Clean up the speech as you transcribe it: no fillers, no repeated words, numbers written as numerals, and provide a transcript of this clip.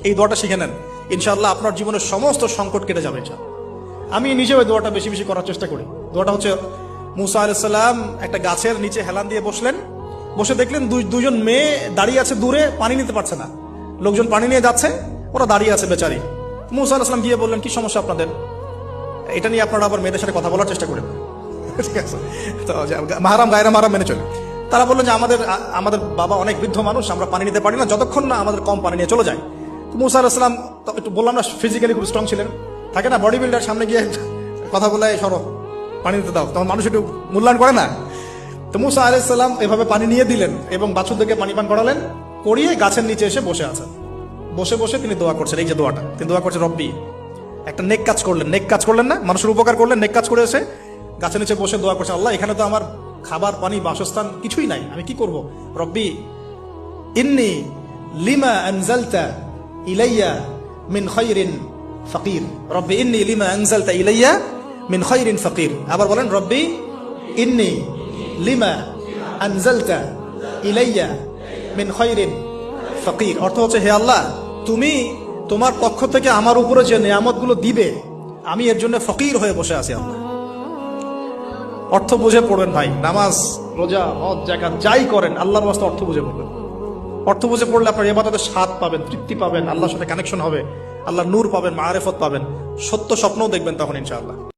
এই দোয়াটা শিখে নেন, ইনশাআল্লাহ আপনার জীবনের সমস্ত সংকট কেটে যাবে। আমি নিজেও এই দোয়াটা বেশি বেশি করার চেষ্টা করি। দোয়াটা হচ্ছে, মুসা আলাইহিস সালাম একটা গাছের নিচে হেলান দিয়ে বসলেন, বসে দেখলেন দুজন মেয়ে দাঁড়িয়ে আছে দূরে, পানি নিতে পারছে না। লোকজন পানি নিয়ে যাচ্ছে, ওরা দাঁড়িয়ে আছে বেচারি। মুসা আলাইহিস সালাম গিয়ে বললেন, কি সমস্যা আপনাদের? এটা নিয়ে আপনারা আবার মেয়েদের সাথে কথা বলার চেষ্টা করেন, ঠিক আছে? তো মাহারাম গায়রা মাহারাম মেনে চলে। তারা বললেন যে আমাদের বাবা অনেক বৃদ্ধ মানুষ, আমরা পানি নিতে পারি না যতক্ষণ না আমাদের কম পানি নিয়ে চলে যায়। মুসা আলাইহিস সালাম একটু বললাম না, ফিজিক্যালি খুব স্ট্রং ছিলেন, থাকে না বডি বিল্ডার, সামনে গিয়ে কথা বলে সরো পানি দিতে দাও, তখন মানুষ একটু মূল্যায়ন করে না। তো মুসা আলাইহিস সালাম এভাবে পানি নিয়ে দিলেন এবং বাছুরদেরকে পানি পান করালেন, করিয়ে গাছের নিচে এসে বসে আছেন। বসে বসে তিনি দোয়া করছেন, এই যে দোয়াটা তিনি দোয়া করছেন, রব্বি, একটা নেক কাজ করলেন, নেক কাজ করলেন না, মানুষের উপকার করলেন, নেক কাজ করে এসে গাছের নিচে বসে দোয়া করছেন, আল্লাহ এখানে তো আমার খাবার পানি বাসস্থান কিছুই নাই, আমি কি করব? রব্বি ইন্নী লিমা আনজালতা ইলাইয়া মিন খায়রিন ফাকির, রব্বি ইন্নী লিমা আনজালতা ইলাইয়া মিন খায়রিন ফাকির। আবার বলেন, রব্বি ইন্নী লিমা আনজালতা ইলাইয়া মিন খায়রিন ফাকির। অর্থ হচ্ছে, হে আল্লাহ, তুমি তোমার পক্ষ থেকে আমার উপরে যে নিয়ামতগুলো দিবে, আমি এর জন্য ফকির হয়ে বসে আছি। আল্লাহ অর্থ বুঝে পড়বেন ভাই, নামাজ রোজা হজ যাকাত যাই করেন আল্লাহর ওয়াস্তে অর্থ বুঝে পড়বেন। অর্থ বুঝে পড়লে আপনার ইবাদতের স্বাদ পাবেন, তৃপ্তি পাবেন, আল্লাহর সাথে কানেকশন হবে, আল্লাহর নূর পাবেন, মাআরিফত পাবেন, সত্য স্বপ্নও দেখবেন তখন ইনশাআল্লাহ।